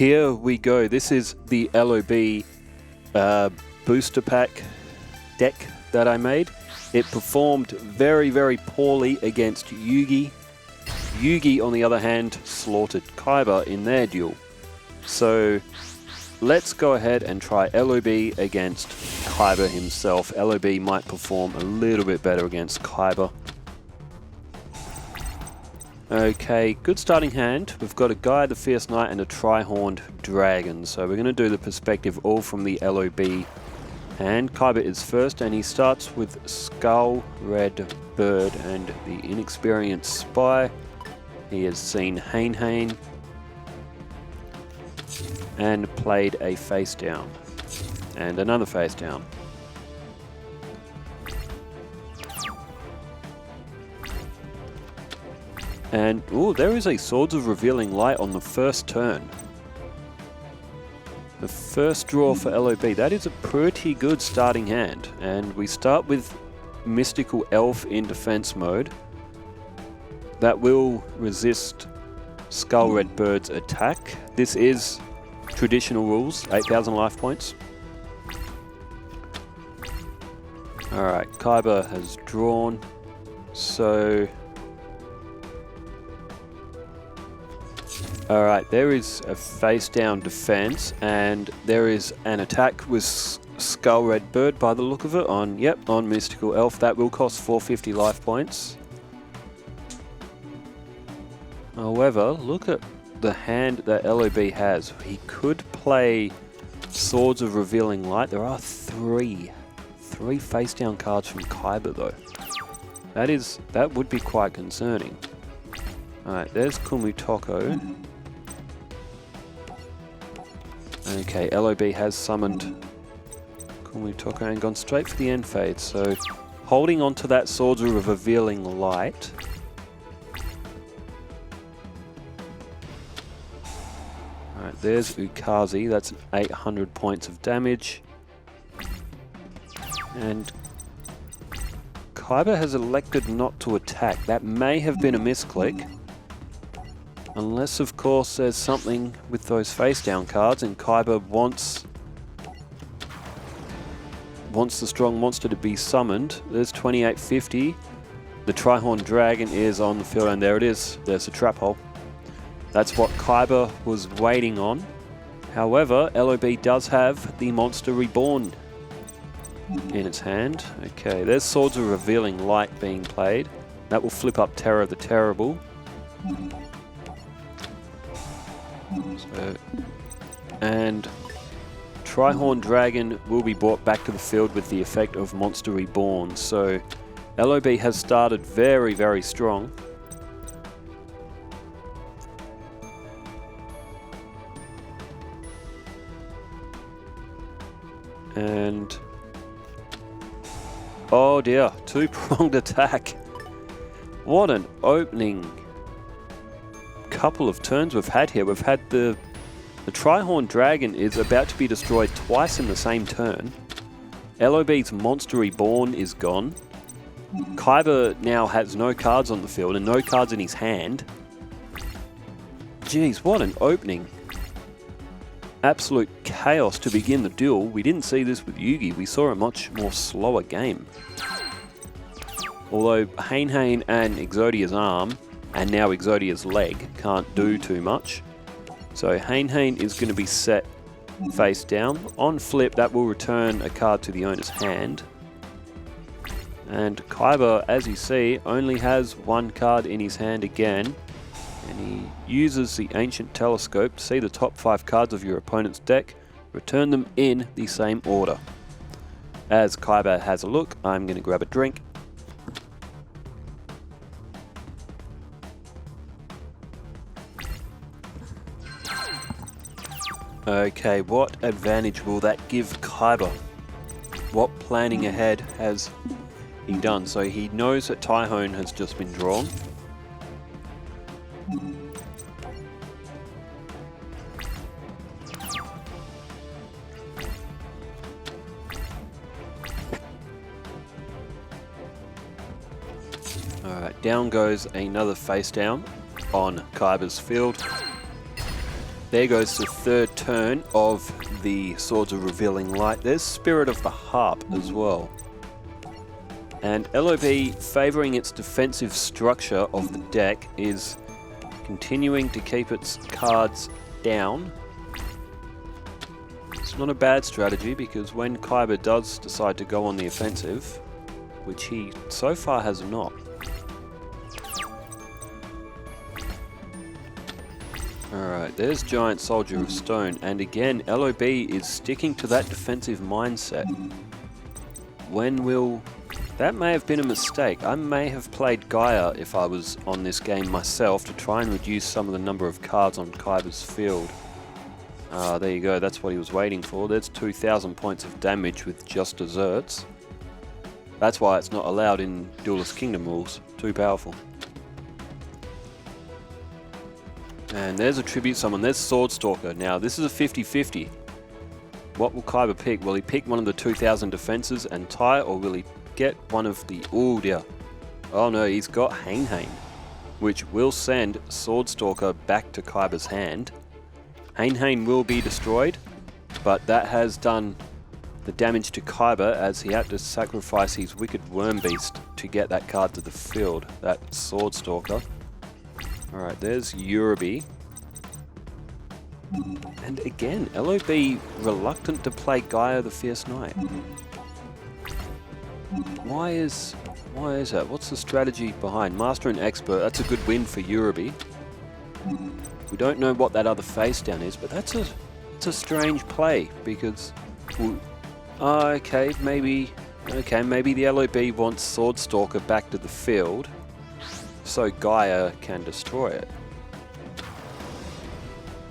here we go. This is the LOB booster pack deck that I made. It performed very, very poorly against Yugi. Yugi, on the other hand, slaughtered Kaiba in their duel. So let's go ahead and try LOB against Kaiba himself. LOB might perform a little bit better against Kaiba. Okay, good starting hand. We've got a Guy the Fierce Knight and a Tri-Horned Dragon. So we're going to do the perspective all from the LOB hand. Kaiba is first and he starts with Skull Red Bird and the inexperienced Spy. He has seen Hain and played a face down and another face down. And, oh, there is a Swords of Revealing Light on the first turn. The first draw for LOB. That is a pretty good starting hand. And we start with Mystical Elf in defense mode. That will resist Skull Red Bird's attack. This is traditional rules, 8,000 life points. Alright, Kaiba has drawn. So... Alright, there is a face down defense and there is an attack with Skull Red Bird by the look of it on, yep, on Mystical Elf. That will cost 450 life points. However, look at the hand that LOB has. He could play Swords of Revealing Light. There are three face down cards from Kaiba though. That would be quite concerning. Alright, there's Kumutoko. Okay, LOB has summoned Kumutoko and gone straight for the end fade, so holding on to that Swords of Revealing Light. Alright, there's Ukazi, that's 800 points of damage. And Kaiba has elected not to attack. That may have been a misclick. Unless, of course, there's something with those face-down cards and Kaiba wants the strong monster to be summoned. There's 2850. The Tri-Horned Dragon is on the field and there it is. There's a trap hole. That's what Kaiba was waiting on. However, LOB does have the Monster Reborn in its hand. Okay, there's Swords of Revealing Light being played. That will flip up Terror the Terrible. And Tri-Horned Dragon will be brought back to the field with the effect of Monster Reborn. So LOB has started very, very strong. And oh dear, two-pronged attack. What an opening couple of turns we've had here. We've had the Tri-Horned Dragon is about to be destroyed twice in the same turn. LOB's Monster Reborn is gone. Kaiba now has no cards on the field and no cards in his hand. Jeez, what an opening. Absolute chaos to begin the duel. We didn't see this with Yugi. We saw a much more slower game. Although Hain and Exodia's arm and now Exodia's leg can't do too much. So Hain is going to be set face down. On flip, that will return a card to the owner's hand. And Kaiba, as you see, only has one card in his hand again. And he uses the Ancient Telescope to see the top 5 cards of your opponent's deck, return them in the same order. As Kaiba has a look, I'm going to grab a drink. Okay, what advantage will that give Kaiba? What planning ahead has he done? So he knows that Tyhone has just been drawn. Alright, down goes another face down on Kaiba's field. there goes the third turn of the Swords of Revealing Light. There's Spirit of the Harp as well. And LOB, favouring its defensive structure of the deck, is continuing to keep its cards down. It's not a bad strategy, because when Kaiba does decide to go on the offensive, which he so far has not. Alright, there's Giant Soldier of Stone, and again, LOB is sticking to that defensive mindset. When will... That may have been a mistake. I may have played Gaia if I was on this game myself to try and reduce some of the number of cards on Kaiba's field. There you go, that's what he was waiting for. There's 2,000 points of damage with just desserts. That's why it's not allowed in Duelist Kingdom rules. Too powerful. And there's a Tribute Summon. There's Swordstalker. Now, this is a 50-50. What will Kaiba pick? Will he pick one of the 2,000 defenses and tie, or will he get one of the... Oh dear. Oh no, he's got Hain, which will send Swordstalker back to Kaiba's hand. Hain will be destroyed, but that has done the damage to Kaiba, as he had to sacrifice his Wicked Worm Beast to get that card to the field, that Swordstalker. Alright, there's Yurubi. And again, LOB reluctant to play Gaia the Fierce Knight. Why is that? What's the strategy behind? Master and Expert, that's a good win for Yurubi. We don't know what that other face down is, but it's a strange play, because... okay, maybe the LOB wants Swordstalker back to the field, so Gaia can destroy it.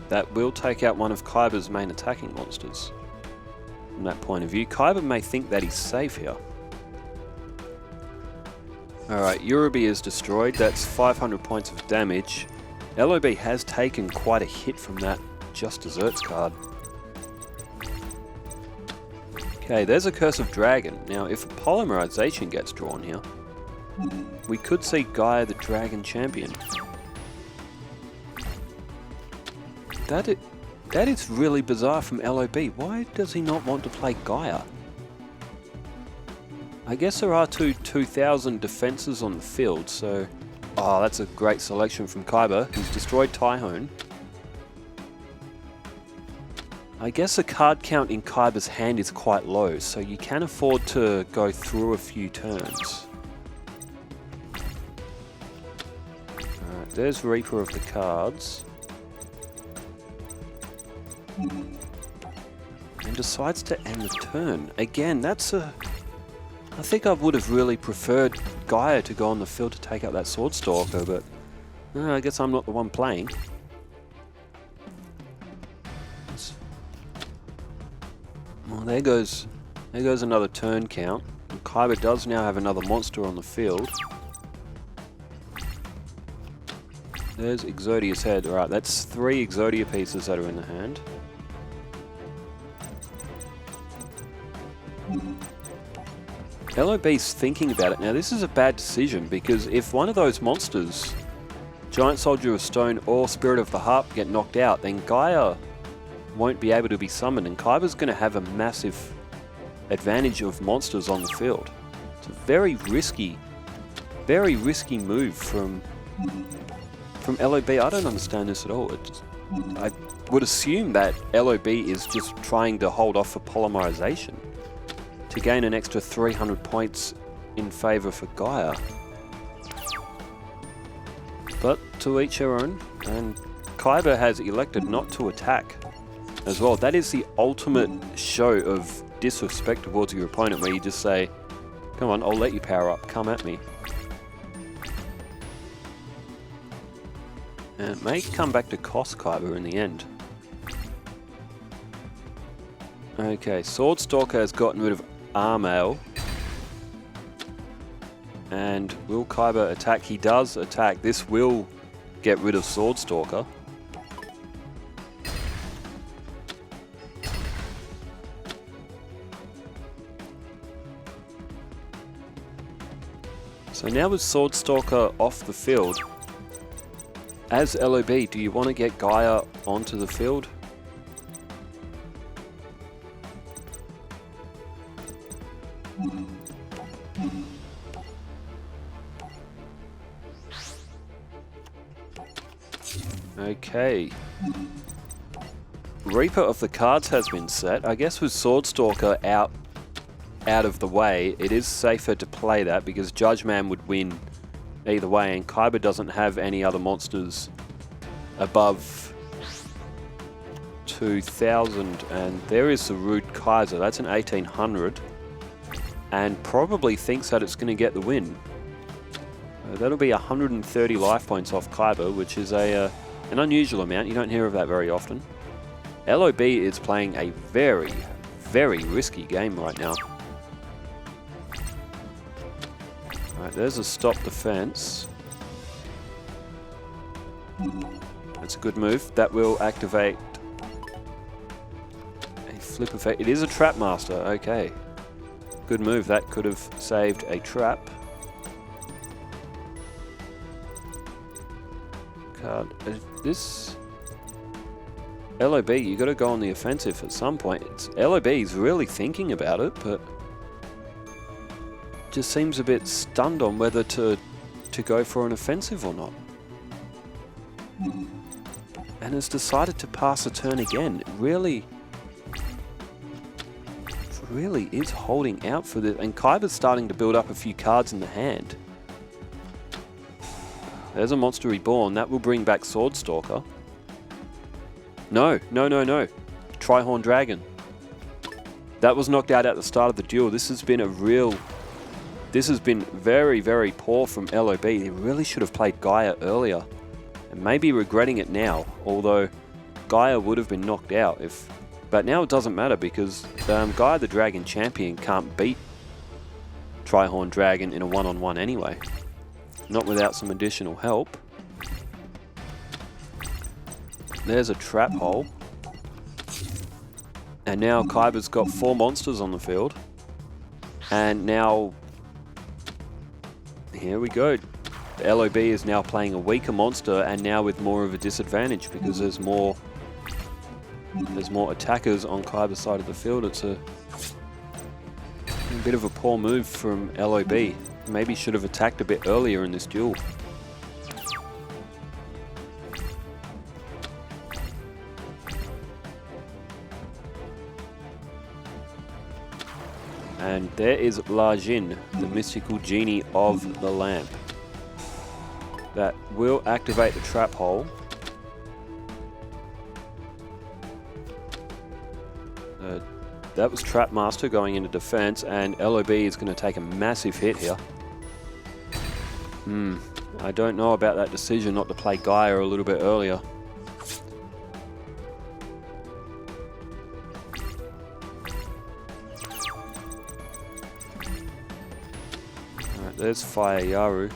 That will take out one of Kaiba's main attacking monsters. From that point of view, Kaiba may think that he's safe here. Alright, Yurubi is destroyed. That's 500 points of damage. LOB has taken quite a hit from that Just Desserts card. Okay, there's a Curse of Dragon. Now, if a Polymerization gets drawn here, we could see Gaia the Dragon Champion. That is really bizarre from LOB. Why does he not want to play Gaia? I guess there are 2,000 defenses on the field, so... Oh, that's a great selection from Kaiba, who's destroyed Tyhone. I guess the card count in Kaiba's hand is quite low, so you can afford to go through a few turns. Alright, there's Reaper of the Cards. And decides to end the turn. Again, that's a... I think I would have really preferred Gaia to go on the field to take out that Swordstalker, but I guess I'm not the one playing. Well, there goes another turn count. And Kaiba does now have another monster on the field. There's Exodia's head. Alright, that's 3 Exodia pieces that are in the hand. LOB's thinking about it. Now, this is a bad decision, because if one of those monsters, Giant Soldier of Stone or Spirit of the Harp, get knocked out, then Gaia won't be able to be summoned, and Kaiba's going to have a massive advantage of monsters on the field. It's a very risky move from LOB. I don't understand this at all. I would assume that LOB is just trying to hold off for polymerization to gain an extra 300 points in favour for Gaia. But to each their own, and Kaiba has elected not to attack as well. That is the ultimate show of disrespect towards your opponent, where you just say, come on, I'll let you power up, come at me. And it may come back to cost Kaiba in the end. Okay, Swordstalker has gotten rid of Armail. And will Kaiba attack? He does attack. This will get rid of Swordstalker. So now with Swordstalker off the field, as LOB, do you want to get Gaia onto the field. Okay. Reaper of the Cards has been set. I guess with Swordstalker out of the way, it is safer to play that because Judgeman would win either way, and Kaiba doesn't have any other monsters above 2,000, and there is the Rude Kaiser. That's an 1800, and probably thinks that it's going to get the win. That'll be 130 life points off Kaiba, which is an unusual amount. You don't hear of that very often. LOB is playing a very, very risky game right now. Alright, there's a stop defense. That's a good move. That will activate a flip effect. It is a Trap Master. Okay. Good move. That could have saved a trap. Card. This LOB, you got to go on the offensive at some point. LOB is really thinking about it, but just seems a bit stunned on whether to go for an offensive or not. And has decided to pass a turn again. It really is holding out for this. And Kaiba's starting to build up a few cards in the hand. There's a Monster Reborn. That will bring back Swordstalker. No. Trihorn Dragon. That was knocked out at the start of the duel. This has been very, very poor from LOB. They really should have played Gaia earlier. And maybe regretting it now. Although Gaia would have been knocked out if... But now it doesn't matter because Gaia the Dragon Champion can't beat Trihorn Dragon in a one-on-one anyway. Not without some additional help. There's a trap hole. And now Kaiba's got 4 monsters on the field. And now... Here we go. The LOB is now playing a weaker monster and now with more of a disadvantage because there's more attackers on Kaiba's side of the field. It's a bit of a poor move from LOB. Maybe should have attacked a bit earlier in this duel. And there is La Jin, the mystical genie of the lamp. That will activate the trap hole. That was Trap Master going into defense, and LOB is going to take a massive hit here. I don't know about that decision not to play Gaia a little bit earlier. Alright, there's Fire Yaru.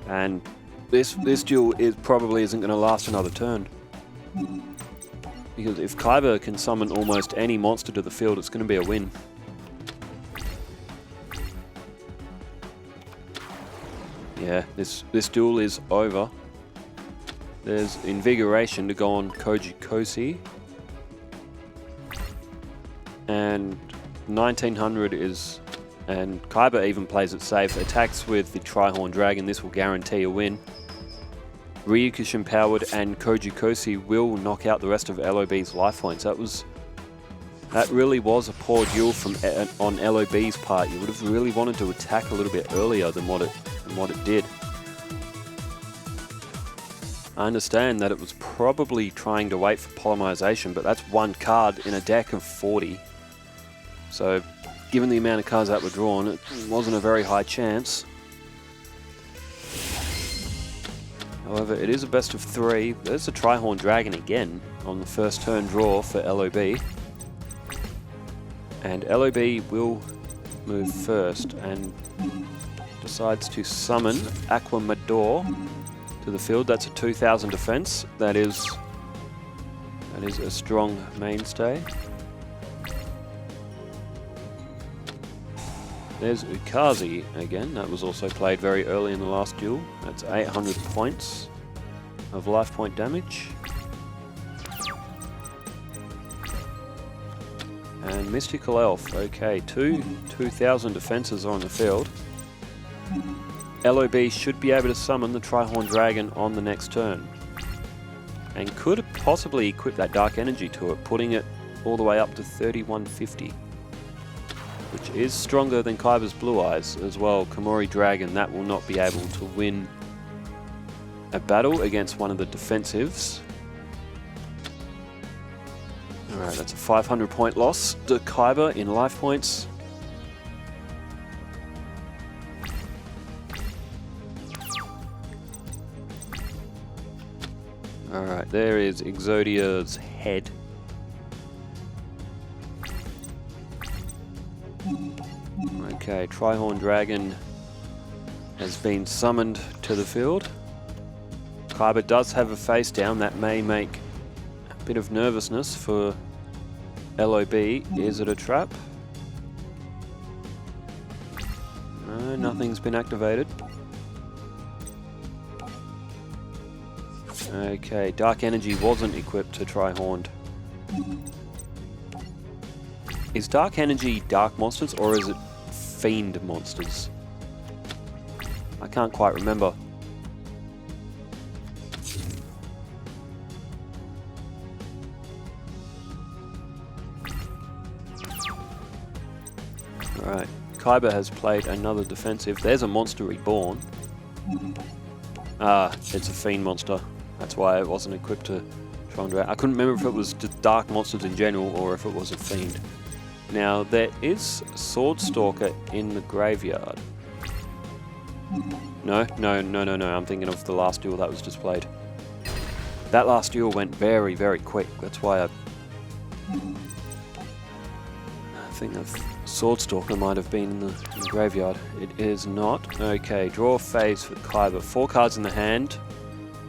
And this duel probably isn't going to last another turn. Because if Kaiba can summon almost any monster to the field, it's going to be a win. Yeah, this duel is over. There's Invigoration to go on Koji Kosi. And 1900 is... And Kaiba even plays it safe. Attacks with the Trihorn Dragon. This will guarantee a win. Ryukushin Powered and Koji Kosi will knock out the rest of LOB's life points. That really was a poor duel on LOB's part. You would have really wanted to attack a little bit earlier than what it did. I understand that it was probably trying to wait for polymerization, but that's one card in a deck of 40. So, given the amount of cards that were drawn, it wasn't a very high chance. However, it is a best of 3. There's a Trihorn Dragon again on the first turn draw for LOB. And LOB will move first and decides to summon Aquamador to the field. That's a 2000 defense. That is a strong mainstay. There's Ukazi again. That was also played very early in the last duel. That's 800 points of life point damage. And Mystical Elf. Okay, 2,000 defenses on the field. LOB should be able to summon the Tri-Horn Dragon on the next turn. And could possibly equip that Dark Energy to it, putting it all the way up to 3150. Which is stronger than Kaiba's Blue Eyes as well. Komori Dragon, that will not be able to win a battle against one of the defensives. Alright, that's a 500 point loss to Kaiba in life points. Alright, there is Exodia's head. Okay, Tri-Horn Dragon has been summoned to the field. Kaiba does have a face down. That may make a bit of nervousness for LOB. Is it a trap? No, nothing's been activated. Okay, Dark Energy wasn't equipped to Tri-Horned. Is Dark Energy Dark Monsters or is it Fiend Monsters? I can't quite remember. Alright, Kaiba has played another defensive. There's a monster reborn. It's a Fiend monster. That's why it wasn't equipped to Tri-Horn Dragon. I couldn't remember if it was just Dark Monsters in general or if it was a Fiend. Now, there is Sword Stalker in the graveyard. No, I'm thinking of the last duel that was displayed. That last duel went very, very quick. That's why I think the Sword Stalker might have been in the graveyard. It is not. Okay, draw phase for Kaiba. 4 cards in the hand.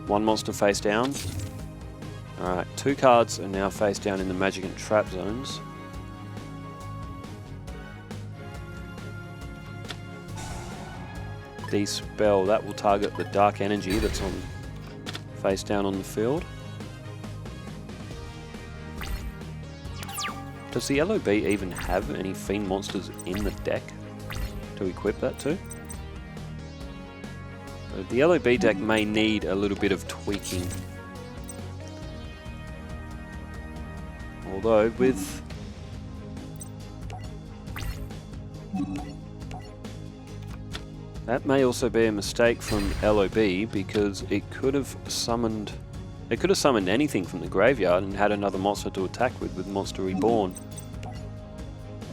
1 monster face down. Alright, 2 cards are now face down in the magic and trap zones. Dispel, that will target the Dark Energy that's on face down on the field. Does the LOB even have any Fiend monsters in the deck to equip that to? The LOB deck may need a little bit of tweaking. Although with that may also be a mistake from LOB because it could have summoned anything from the graveyard and had another monster to attack with Monster Reborn.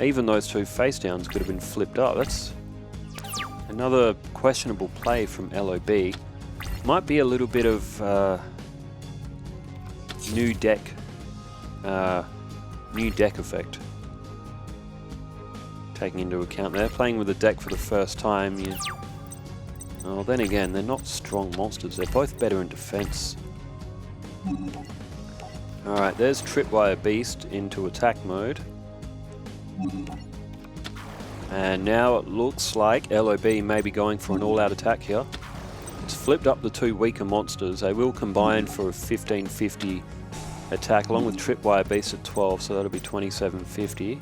Even those 2 face downs could have been flipped up. That's another questionable play from LOB. Might be a little bit of new deck effect taking into account. They're playing with the deck for the first time. Oh, then again, they're not strong monsters. They're both better in defense. Alright, there's Tripwire Beast into attack mode. And now it looks like LOB may be going for an all-out attack here. It's flipped up the 2 weaker monsters. They will combine for a 1550 attack along with Tripwire Beast at 12, so that'll be 2750.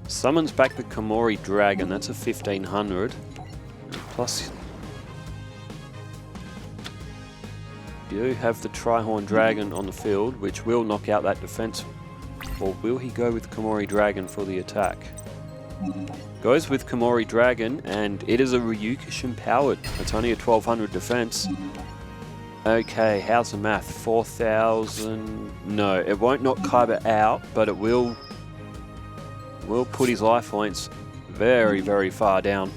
Summons back the Komori Dragon, that's a 1500. Plus, you do have the Tri-Horn Dragon on the field, which will knock out that defense. Or will he go with Komori Dragon for the attack? Goes with Komori Dragon, and it is a Ryukushin powered. It's only a 1200 defense. Okay, how's the math? 4000. No, it won't knock Kaiba out, but it will put his life points very, very far down.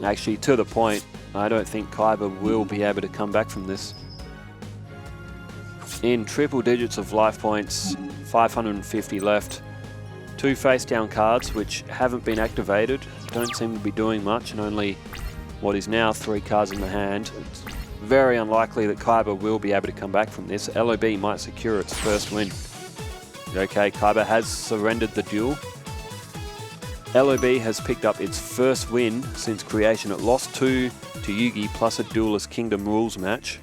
Actually, to the point, I don't think Kaiba will be able to come back from this. In triple digits of life points, 550 left. 2 face down cards which haven't been activated, don't seem to be doing much, and only what is now 3 cards in the hand. It's very unlikely that Kaiba will be able to come back from this. LOB might secure its first win. Okay, Kaiba has surrendered the duel. LOB has picked up its first win since creation. It lost 2 to Yugi plus a Duelist Kingdom rules match.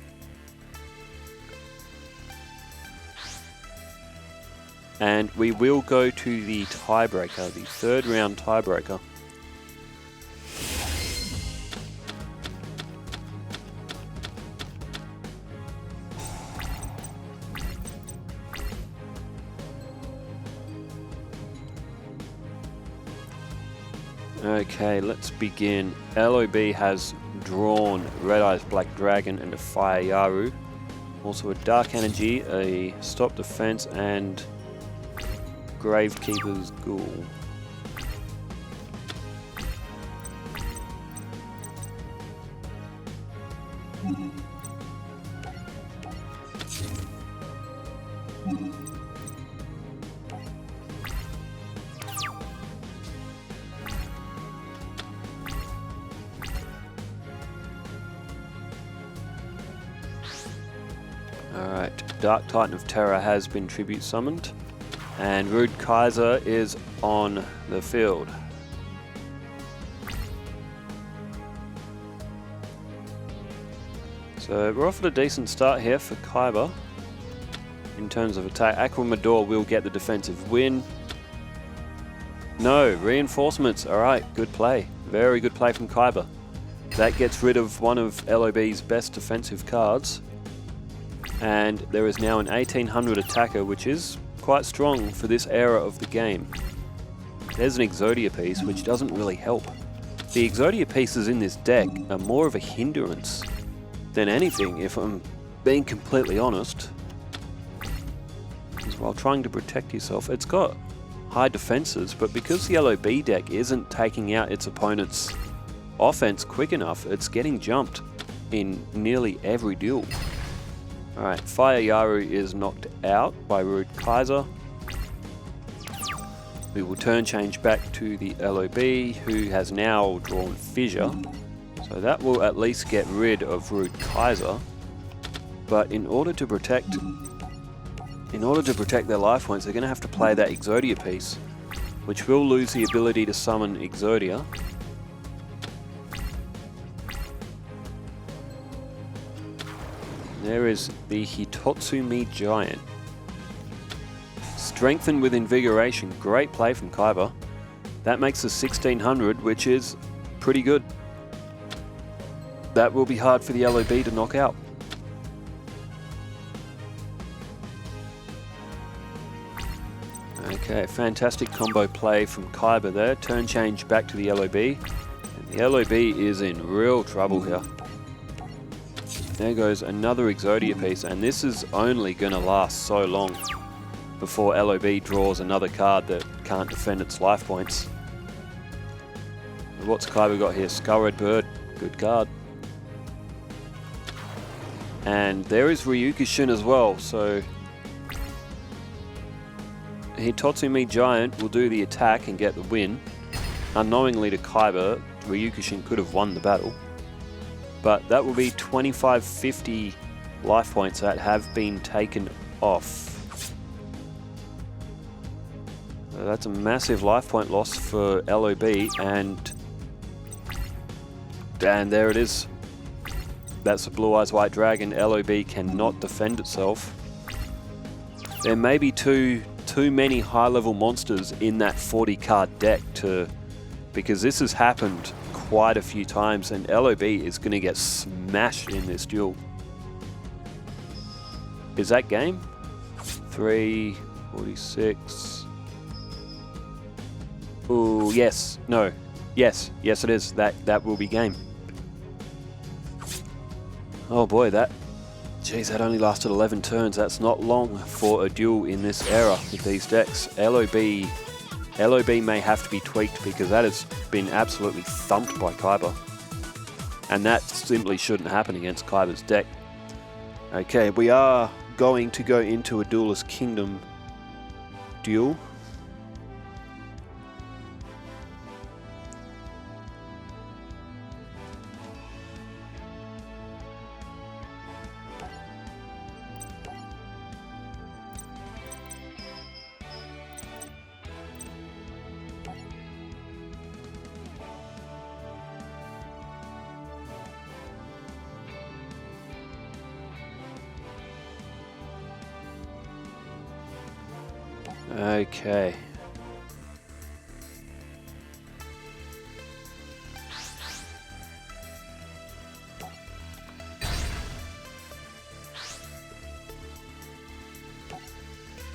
And we will go to the tiebreaker, the third round tiebreaker. Okay, let's begin. LOB has drawn Red Eyes Black Dragon and a Fire Yaru. Also a Dark Energy, a Stop Defense, and Gravekeeper's Ghoul. Alright, Dark Titan of Terror has been tribute summoned, and Rude Kaiser is on the field. So we're off at a decent start here for Kaiba in terms of attack. Aquamador will get the defensive win. No, reinforcements. Alright, good play. Very good play from Kaiba. That gets rid of one of LOB's best defensive cards. And there is now an 1800 attacker, which is quite strong for this era of the game. There's an Exodia piece, which doesn't really help. The Exodia pieces in this deck are more of a hindrance than anything, if I'm being completely honest. Because while trying to protect yourself, it's got high defenses, but because the LOB deck isn't taking out its opponent's offense quick enough, it's getting jumped in nearly every duel. Alright, Fire Yaru is knocked out by Rude Kaiser. We will turn change back to the LOB, who has now drawn Fissure. So that will at least get rid of Rude Kaiser. But in order to protect their life points, they're going to have to play that Exodia piece, which will lose the ability to summon Exodia. There is the Hitotsumi Giant. Strengthened with Invigoration. Great play from Kaiba. That makes us 1600, which is pretty good. That will be hard for the LOB to knock out. Okay, fantastic combo play from Kaiba there. Turn change back to the LOB. And the LOB is in real trouble here. There goes another Exodia piece, and this is only going to last so long before LOB draws another card that can't defend its life points. What's Kaiba got here? Skull Red Bird, good card. And there is Ryukushin as well, so Hitotsumi Giant will do the attack and get the win. Unknowingly to Kaiba, Ryukushin could have won the battle. But that will be 2550 life points that have been taken off. So that's a massive life point loss for LOB, and there it is. That's a Blue Eyes White Dragon. LOB cannot defend itself. There may be too many high-level monsters in that 40-card deck because this has happened quite a few times, and LOB is going to get smashed in this duel. Is that game? 346. Ooh, yes. No. Yes. Yes, it is. That will be game. Oh boy, that only lasted 11 turns. That's not long for a duel in this era with these decks. LOB may have to be tweaked because that has been absolutely thumped by Kaiba. And that simply shouldn't happen against Kaiba's deck. Okay, we are going to go into a Duelist Kingdom duel. Okay.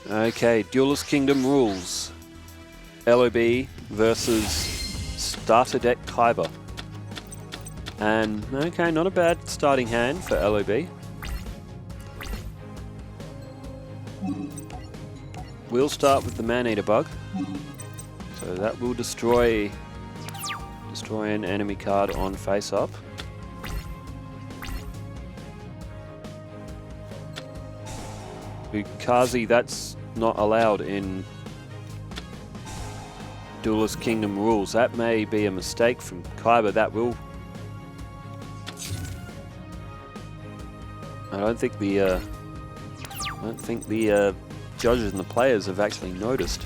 Okay, Duelist Kingdom rules. LOB versus Starter Deck Kaiba. And, okay, not a bad starting hand for LOB. We'll start with the Man-Eater bug. So that will destroy an enemy card on face-up. Ukazi, that's not allowed in Duelist Kingdom rules. That may be a mistake from Kaiba. That will... I don't think the judges and the players have actually noticed.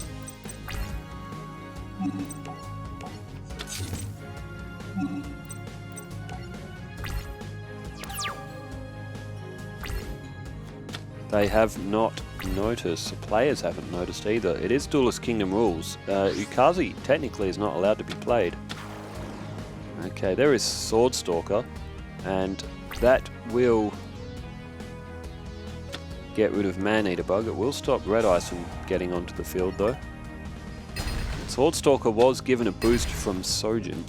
They have not noticed. The players haven't noticed either. It is Duelist Kingdom rules. Ukazi technically is not allowed to be played. Okay, there is Sword Stalker, and that will get rid of Man-Eater bug. It will stop Red Eyes from getting onto the field though. Sword Stalker was given a boost from Sojin.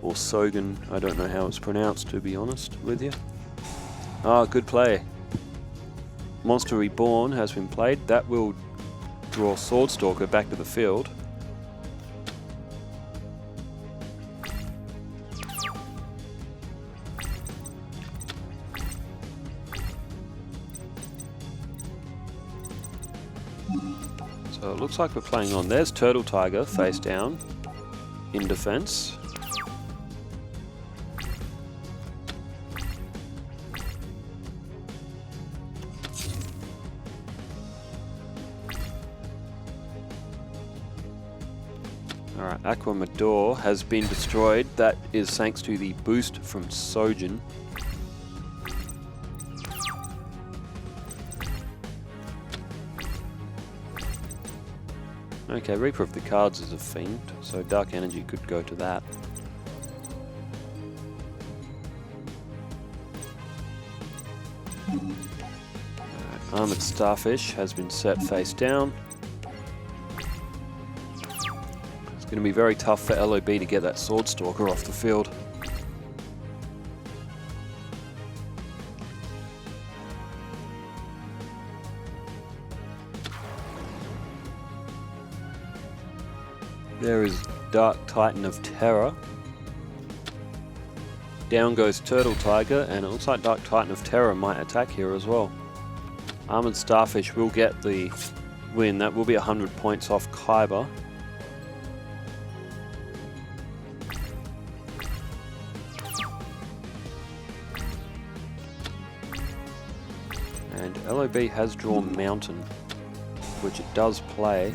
Or Sogen, I don't know how it's pronounced to be honest with you. Ah, good play. Monster Reborn has been played. That will draw Sword Stalker back to the field. So it looks like we're playing on. There's Turtle Tiger face down in defense. Alright, Aquamador has been destroyed. That is thanks to the boost from Sojin. Okay, Reaper of the Cards is a fiend, so Dark Energy could go to that. Armored Starfish has been set face down. It's going to be very tough for LOB to get that Sword Stalker off the field. There is Dark Titan of Terror. Down goes Turtle Tiger, and it looks like Dark Titan of Terror might attack here as well. Armored Starfish will get the win. That will be 100 points off Kaiba. And LOB has drawn Mountain, which it does play.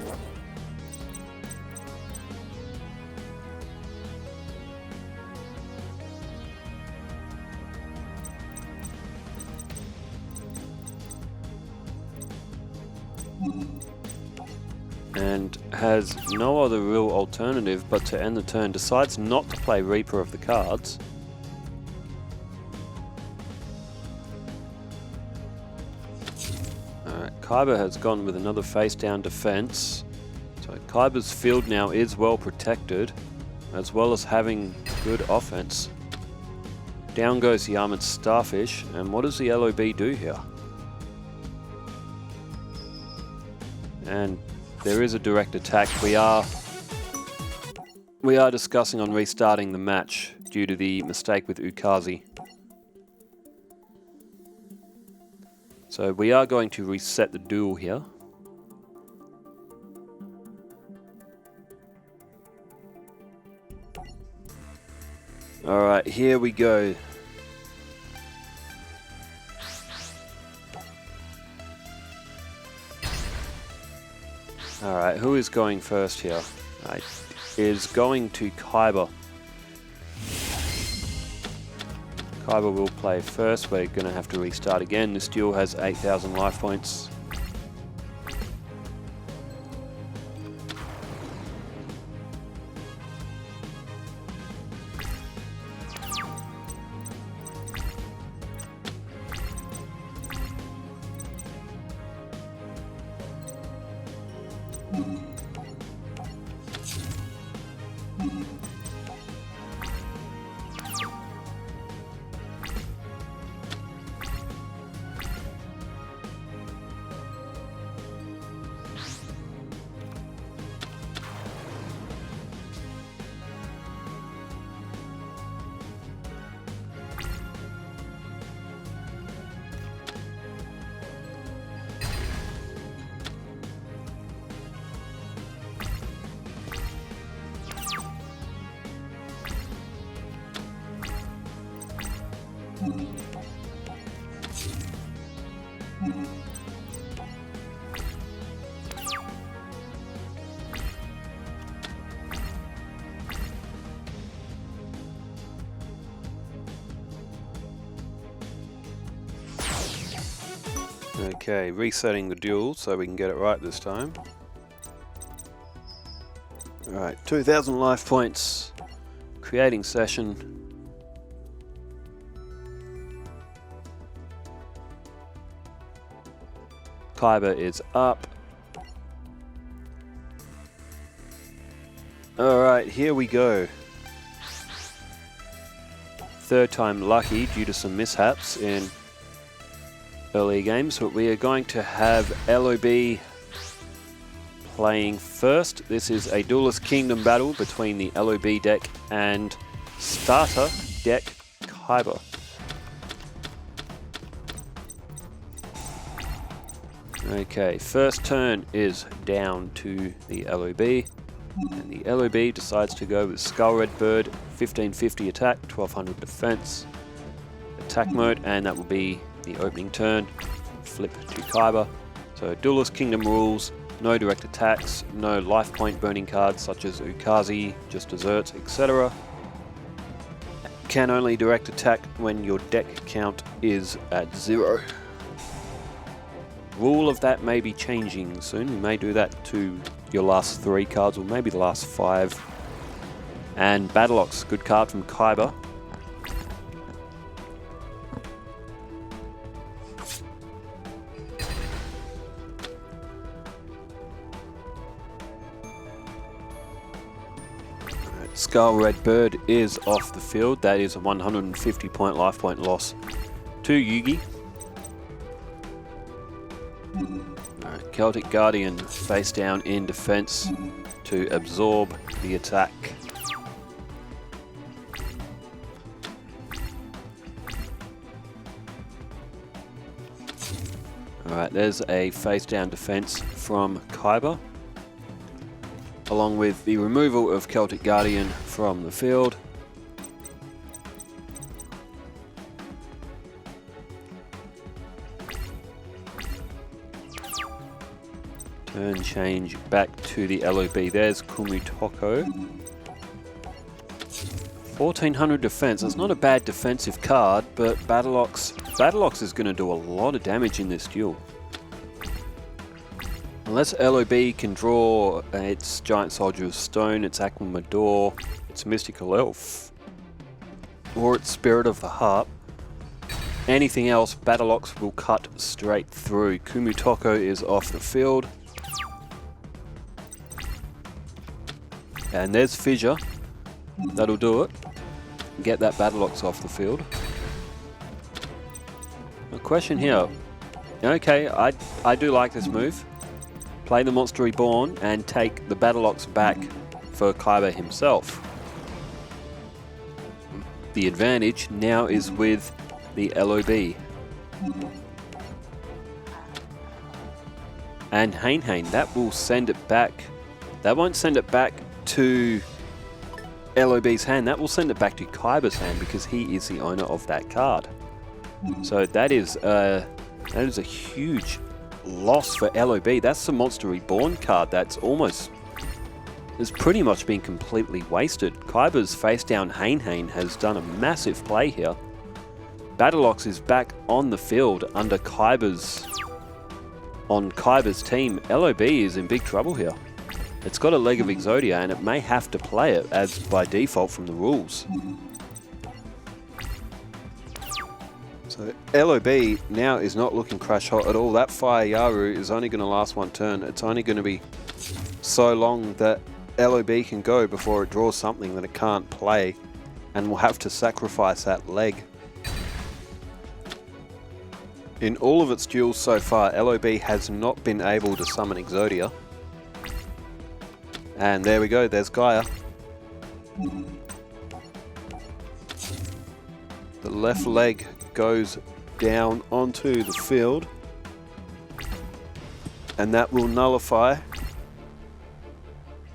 And has no other real alternative but to end the turn. Decides not to play Reaper of the Cards. Alright, Kaiba has gone with another face down defense. So Kaiba's field now is well protected, as well as having good offense. Down goes the Armored Starfish, and what does the LOB do here? And there is a direct attack. We are discussing on restarting the match due to the mistake with Ukazi. So we are going to reset the duel here. Alright, here we go. Alright, who is going first here? Is going to Kaiba. Kaiba will play first. We're going to have to restart again. This duel has 8,000 life points. Okay, resetting the duel so we can get it right this time. Alright, 2,000 life points. Creating session. Kaiba is up. Alright, here we go. Third time lucky due to some mishaps in earlier games, but we are going to have LOB playing first. This is a Duelist Kingdom battle between the LOB deck and Starter Deck Kaiba. Okay, first turn is down to the LOB, and the LOB decides to go with Skull Red Bird, 1550 attack, 1200 defense, attack mode, and that will be the opening turn. Flip to Kaiba. So Duelist Kingdom rules, no direct attacks, no life point burning cards such as Ukazi, just desserts, etc. Can only direct attack when your deck count is at 0. Rule of that may be changing soon. We may do that to your last 3 cards, or maybe the last 5. And Battleox, good card from Kaiba. Skull Red Bird is off the field. That is a 150 point life point loss to Yugi. Celtic Guardian face down in defense to absorb the attack. Alright, there's a face down defense from Kaiba, along with the removal of Celtic Guardian from the field. Turn change back to the LOB. There's Kumutoko. 1400 defense. It's not a bad defensive card, but Battleox is going to do a lot of damage in this duel. Unless LOB can draw its Giant Soldier of Stone, its Aquamador, its Mystical Elf, or its Spirit of the Heart, anything else, Battleox will cut straight through. Kumutoko is off the field. And there's Fissure. That'll do it. Get that Battleox off the field. A question here. Okay, I do like this move. Play the Monster Reborn and take the Battleox back for Kaiba himself. The advantage now is with the LOB. And Hain, that will send it back. That won't send it back to LOB's hand. That will send it back to Kaiba's hand because he is the owner of that card. So that is a huge loss for LOB. That's the Monster Reborn card that's pretty much been completely wasted. Kaiba's face down Hain has done a massive play here. Battleox is back on the field under Kaiba's team. LOB is in big trouble here. It's got a leg of Exodia and it may have to play it as by default from the rules. So LOB now is not looking crash hot at all. That Fire Yaru is only going to last 1 turn. It's only going to be so long that LOB can go before it draws something that it can't play, and will have to sacrifice that leg. In all of its duels so far, LOB has not been able to summon Exodia. And there we go, there's Gaia. The left leg goes down onto the field, and that will nullify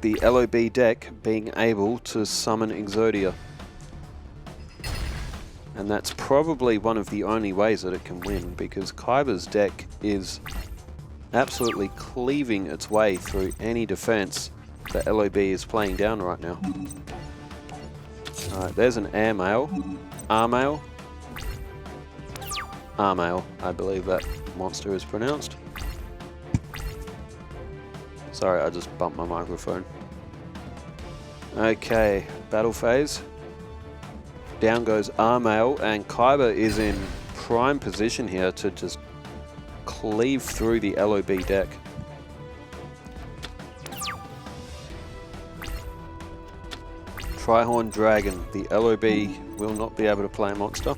the LOB deck being able to summon Exodia. And that's probably one of the only ways that it can win, because Kaiba's deck is absolutely cleaving its way through any defense that LOB is playing down right now. Alright, there's an Airmail. Armail, I believe that monster is pronounced. Sorry, I just bumped my microphone. Okay, battle phase. Down goes Armail, and Kaiba is in prime position here to just cleave through the LOB deck. Trihorn Dragon. The LOB will not be able to play a monster.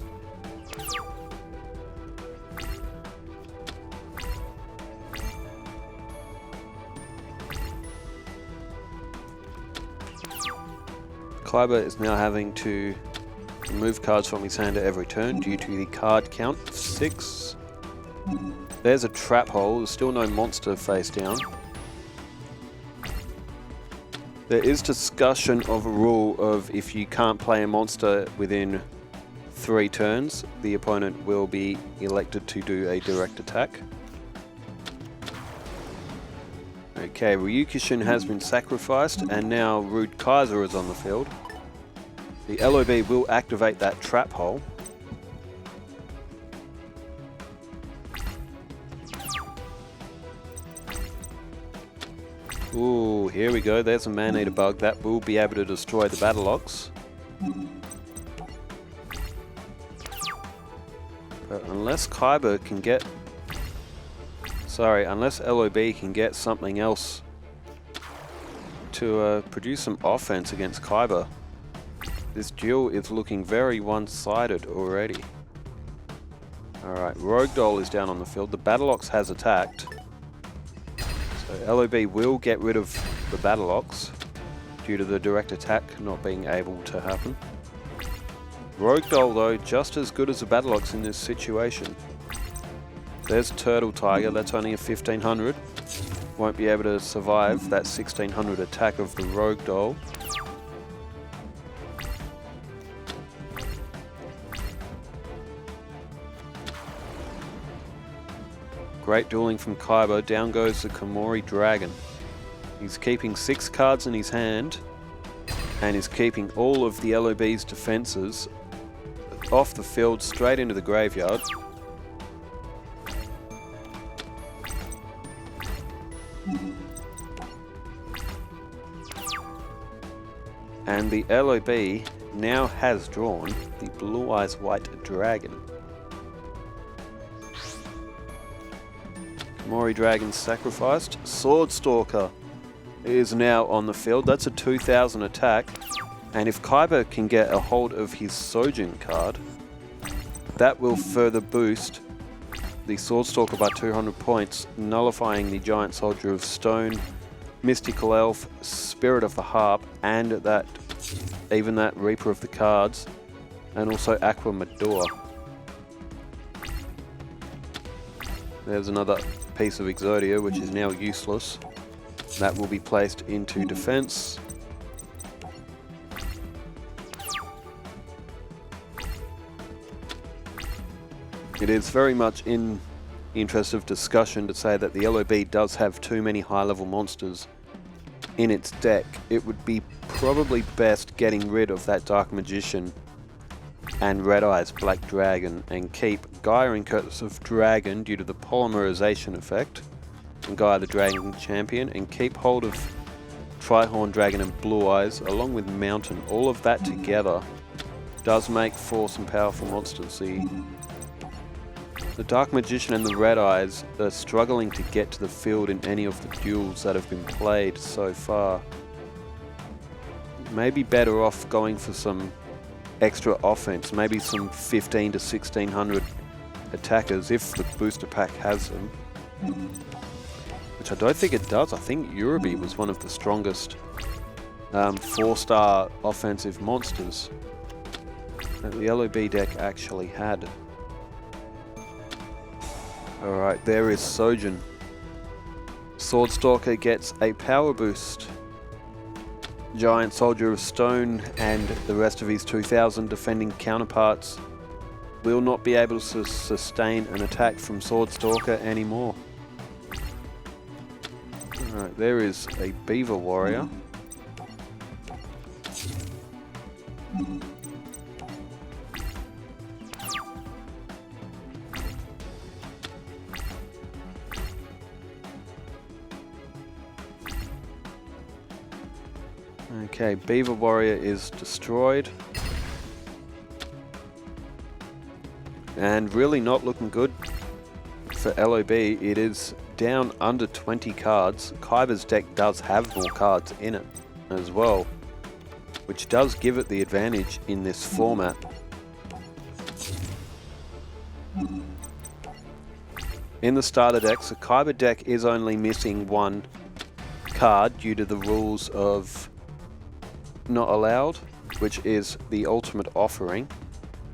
Kaiba is now having to remove cards from his hand at every turn due to the card count of 6. There's a trap hole. There's still no monster face down. There is discussion of a rule of if you can't play a monster within 3 turns, the opponent will be elected to do a direct attack. Okay, Ryukishin has been sacrificed, and now Rude Kaiser is on the field. The LOB will activate that trap hole. Ooh, here we go. There's a Man-Eater bug that will be able to destroy the Battle-Ox. But unless Kaiba can get... unless LOB can get something else to produce some offense against Kaiba, this duel is looking very one-sided already. Alright, Rogue Doll is down on the field. The Battle-Ox has attacked. So LOB will get rid of the Battle-Ox due to the direct attack not being able to happen. Rogue Doll, though, just as good as the Battle-Ox in this situation. There's Turtle Tiger, that's only a 1500. Won't be able to survive that 1600 attack of the Rogue Doll. Great dueling from Kaiba. Down goes the Komori Dragon. He's keeping 6 cards in his hand and is keeping all of the LOB's defenses off the field straight into the graveyard. And the LOB now has drawn the Blue Eyes White Dragon. Komori Dragon sacrificed. Swordstalker is now on the field. That's a 2000 attack. And if Kaiba can get a hold of his Sojin card, that will further boost the Swordstalker by 200 points, nullifying the Giant Soldier of Stone, Mystical Elf, Spirit of the Harp, and even that Reaper of the Cards, and also Aqua Medora. There's another piece of Exodia, which is now useless. That will be placed into defense. It is very much in the interest of discussion to say that the LOB does have too many high-level monsters in its deck. It would be probably best getting rid of that Dark Magician and Red Eyes Black Dragon and keep Gaia and Curse of Dragon due to the polymerization effect, and Gaia the Dragon Champion, and keep hold of Trihorn Dragon and Blue Eyes along with Mountain. All of that together does make for some powerful monsters. The Dark Magician and the Red Eyes are struggling to get to the field in any of the duels that have been played so far. Maybe better off going for some extra offense, maybe some 15 to 1600 attackers if the booster pack has them. Which I don't think it does. I think Yurubi was one of the strongest 4-star offensive monsters that the LOB deck actually had. Alright, there is Sojin. Swordstalker gets a power boost. Giant Soldier of Stone and the rest of his 2000 defending counterparts will not be able to sustain an attack from Swordstalker anymore. Alright, there is a Beaver Warrior. Okay, Beaver Warrior is destroyed. And really not looking good for LOB. It is down under 20 cards. Kaiba's deck does have more cards in it as well, which does give it the advantage in this format. In the starter decks, the Kaiba deck is only missing one card due to the rules of not allowed, which is the ultimate offering,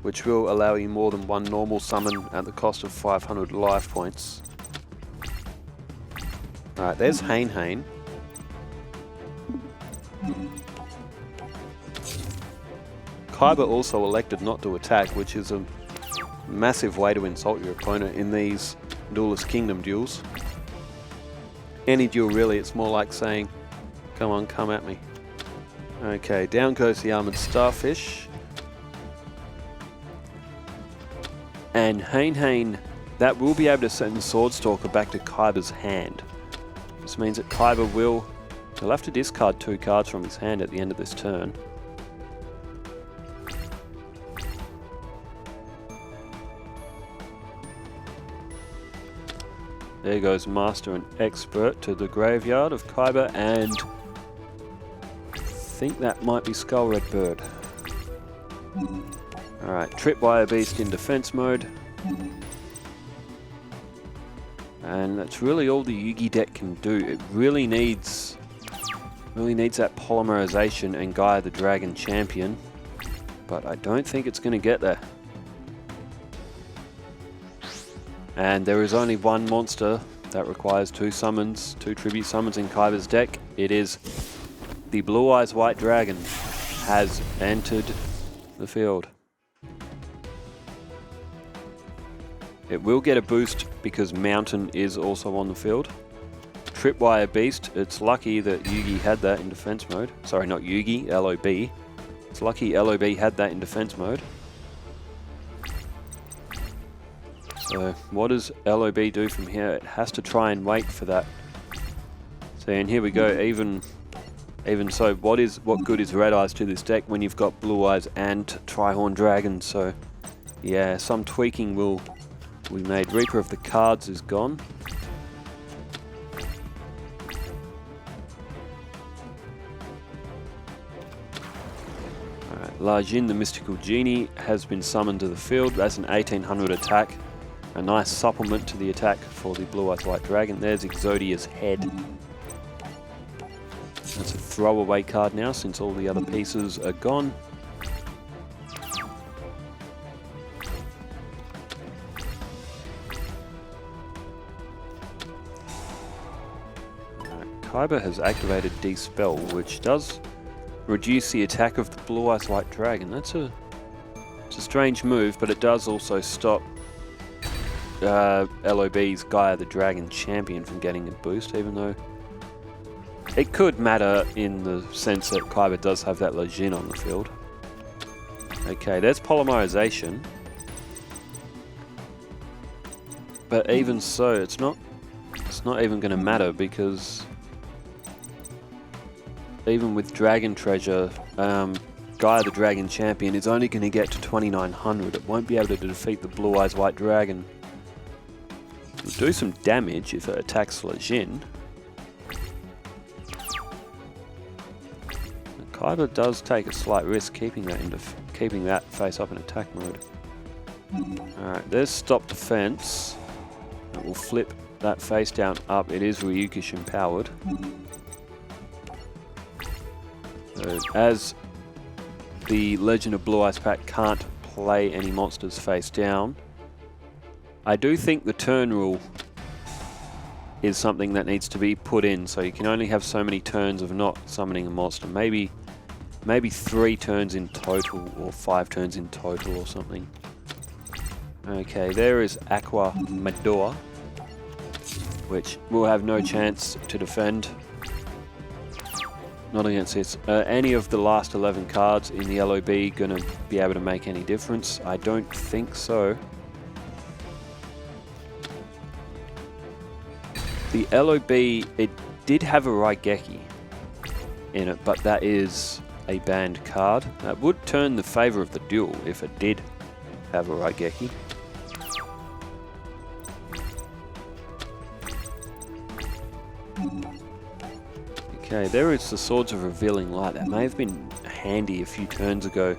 which will allow you more than one normal summon at the cost of 500 life points. Alright, there's Hain. Kaiba also elected not to attack, which is a massive way to insult your opponent in these Duelist Kingdom duels. Any duel really, it's more like saying, come on, come at me. Okay, down goes the Armored Starfish. And Hain, that will be able to send Swordstalker back to Kaiba's hand. This means that Kaiba he'll have to discard 2 cards from his hand at the end of this turn. There goes Master and Expert to the graveyard of Kaiba, and I think that might be Skull Red Bird. Alright, Tripwire Beast in defense mode. And that's really all the Yugi deck can do. It really needs that Polymerization and Gaia the Dragon Champion, but I don't think it's going to get there. And there is only one monster that requires 2 summons, 2 tribute summons in Kaiba's deck. It is the Blue Eyes White Dragon has entered the field. It will get a boost because Mountain is also on the field. Tripwire Beast, it's lucky that Yugi had that in defense mode. Sorry, not Yugi, LOB. It's lucky LOB had that in defense mode. So what does LOB do from here? It has to try and wait for that. So and here we go. Even so, what good is Red Eyes to this deck when you've got Blue Eyes and Trihorn Dragon? So yeah, some tweaking will be made. Reaper of the Cards is gone. Alright, Lajin the Mystical Genie has been summoned to the field. That's an 1800 attack. A nice supplement to the attack for the Blue Eyes White Dragon. There's Exodia's head. That's a throwaway card now since all the other pieces are gone. Kaiba has activated Dispel, which does reduce the attack of the Blue Eyes White Dragon. It's a strange move, but it does also stop LOB's Gaia the Dragon Champion from getting a boost, even though it could matter in the sense that Kaiba does have that Lajin on the field. Okay, there's Polymerization. But even so, it's not even going to matter because even with Dragon Treasure, Gaia the Dragon Champion is only going to get to 2900. It won't be able to defeat the Blue Eyes White Dragon. It'll do some damage if it attacks Lajin. Kaiba does take a slight risk keeping that face up in attack mode. Alright, there's Stop Defense. It will flip that face down up. It is Ryukish empowered. So as the Legend of Blue Eyes pack can't play any monsters face down, I do think the turn rule is something that needs to be put in, so you can only have so many turns of not summoning a monster. Maybe 3 turns in total, or 5 turns in total or something. Okay, there is Aqua Medora, which will have no chance to defend. Not against this. Any of the last 11 cards in the LOB going to be able to make any difference? I don't think so. The LOB, it did have a Raigeki in it, but that is a banned card. That would turn the favour of the duel if it did have a Raigeki. Okay, there is the Swords of Revealing Light. That may have been handy a few turns ago,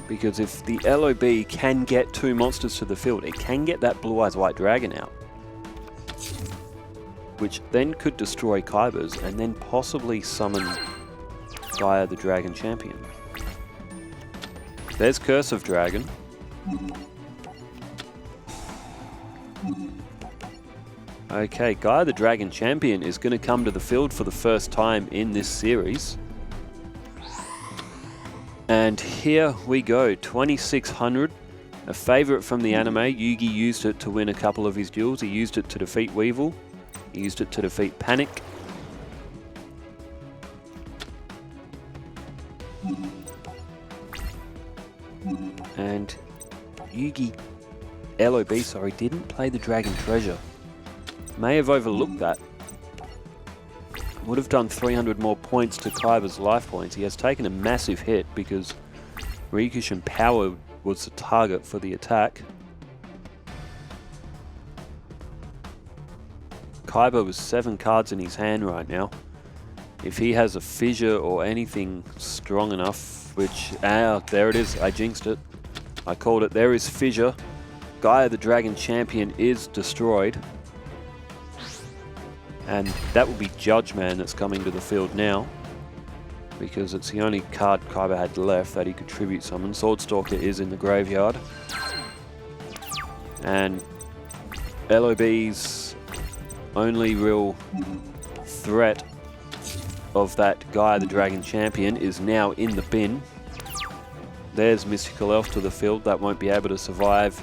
because if the LOB can get 2 monsters to the field, it can get that Blue Eyes White Dragon out, which then could destroy Kaiba's and then possibly summon Gaia the Dragon Champion. There's Curse of Dragon. Okay, Gaia the Dragon Champion is going to come to the field for the first time in this series. And here we go, 2600. A favourite from the anime. Yugi used it to win a couple of his duels. He used it to defeat Weevil. He used it to defeat Panic. And Yugi, LOB, sorry, didn't play the Dragon Treasure. May have overlooked that. Would have done 300 more points to Kaiba's life points. He has taken a massive hit because Rikushin Power was the target for the attack. Kaiba with 7 cards in his hand right now. If he has a fissure or anything strong enough, which, there it is, I jinxed it. I called it, there is fissure. Gaia the Dragon Champion is destroyed. And that will be Judge Man that's coming to the field now, because it's the only card Kaiba had left that he could tribute summon. Swordstalker is in the graveyard. And LOB's only real threat of that Gaia the Dragon Champion is now in the bin. There's Mystical Elf to the field. That won't be able to survive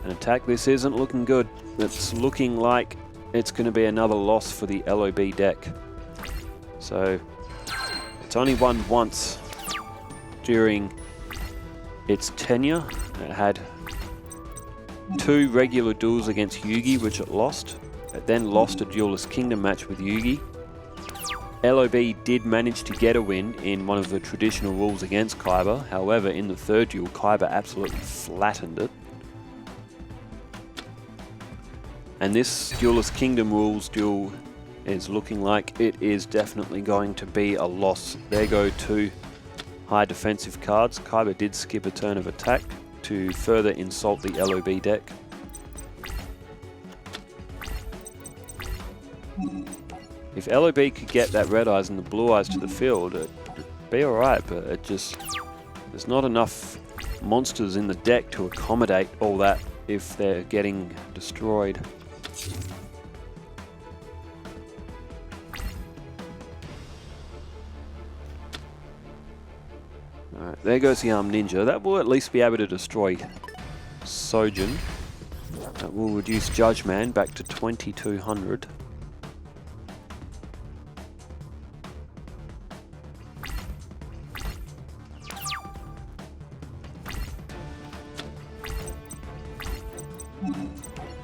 an attack. This isn't looking good. It's looking like it's going to be another loss for the LOB deck. So it's only won once during its tenure. It had 2 regular duels against Yugi, which it lost. It then lost a Duelist Kingdom match with Yugi. LOB did manage to get a win in one of the traditional rules against Kaiba. However, in the 3rd duel, Kaiba absolutely flattened it. And this Duelist Kingdom rules duel is looking like it is definitely going to be a loss. There go 2 high defensive cards. Kaiba did skip a turn of attack to further insult the LOB deck. If LOB could get that Red Eyes and the Blue Eyes to the field, it'd be alright, but there's not enough monsters in the deck to accommodate all that if they're getting destroyed. Alright, there goes the Armed Ninja. That will at least be able to destroy Sojin. That will reduce Judge Man back to 2200.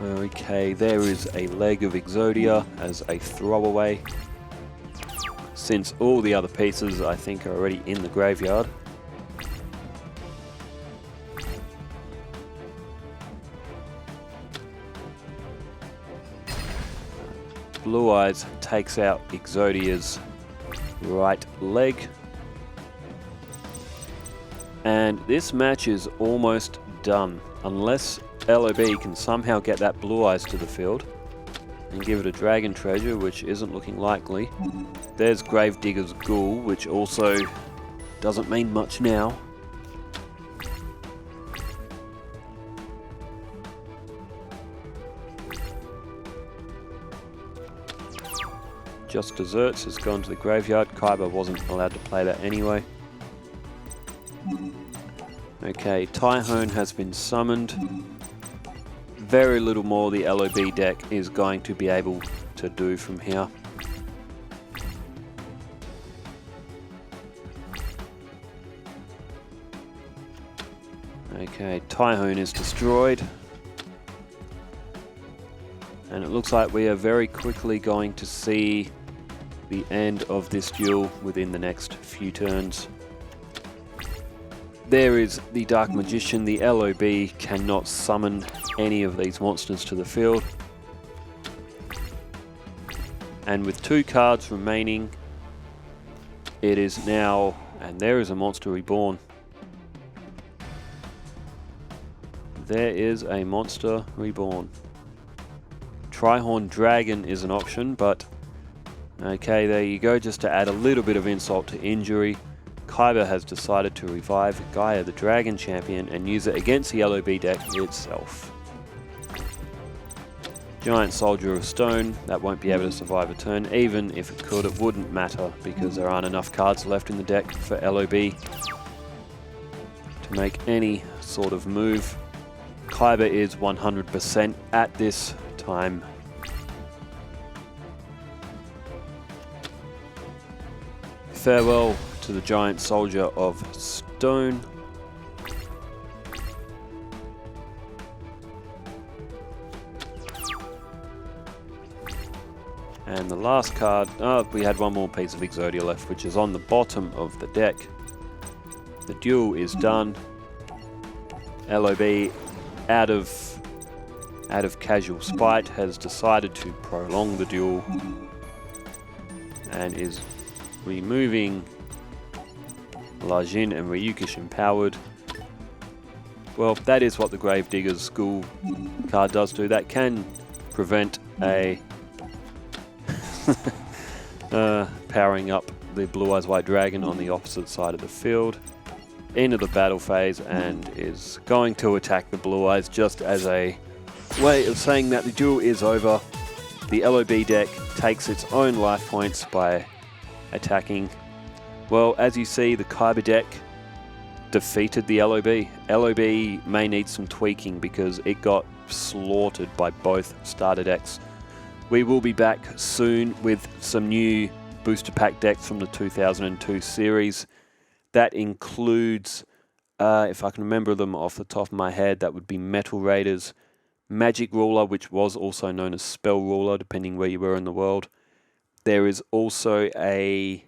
Okay, there is a leg of Exodia as a throwaway, since all the other pieces I think are already in the graveyard. Blue Eyes takes out Exodia's right leg. And this match is almost done, unless LOB can somehow get that Blue Eyes to the field and give it a Dragon Treasure, which isn't looking likely. There's Gravedigger's Ghoul, which also doesn't mean much now. Just Desserts has gone to the graveyard. Kaiba wasn't allowed to play that anyway. Okay, Tyhone has been summoned. Very little more the LOB deck is going to be able to do from here. Okay, Tyhone is destroyed. And it looks like we are very quickly going to see the end of this duel within the next few turns. There is the Dark Magician. The LOB cannot summon any of these monsters to the field. And with 2 cards remaining, it is now, and there is a monster reborn. There is a monster reborn. Trihorn Dragon is an option, but okay, there you go. Just to add a little bit of insult to injury, Kaiba has decided to revive Gaia the Dragon Champion and use it against the LOB deck itself. Giant Soldier of Stone, that won't be able to survive a turn. Even if it could, it wouldn't matter because there aren't enough cards left in the deck for LOB to make any sort of move. Kaiba is 100% at this time. Farewell to the Giant Soldier of Stone. And the last card, we had one more piece of Exodia left, which is on the bottom of the deck. The duel is done. LOB, out of casual spite, has decided to prolong the duel and is removing Lajin and Ryukish Empowered. Well, that is what the Gravedigger's School card does do. That can prevent a powering up the Blue Eyes White Dragon on the opposite side of the field into the battle phase, and is going to attack the Blue Eyes just as a way of saying that the duel is over. The LOB deck takes its own life points by attacking. Well, as you see, the Kaiba deck defeated the LOB. LOB may need some tweaking because it got slaughtered by both starter decks. We will be back soon with some new booster pack decks from the 2002 series. That includes, if I can remember them off the top of my head, that would be Metal Raiders, Magic Ruler, which was also known as Spell Ruler, depending where you were in the world. There is also a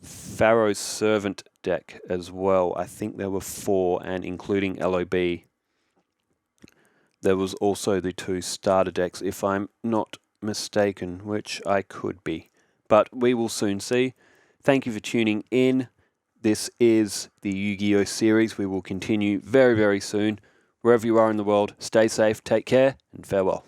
Pharaoh's Servant deck as well. I think there were 4, and including LOB. There was also the 2 starter decks, if I'm not mistaken, which I could be. But we will soon see. Thank you for tuning in. This is the Yu-Gi-Oh! Series. We will continue very, very soon. Wherever you are in the world, stay safe, take care, and farewell.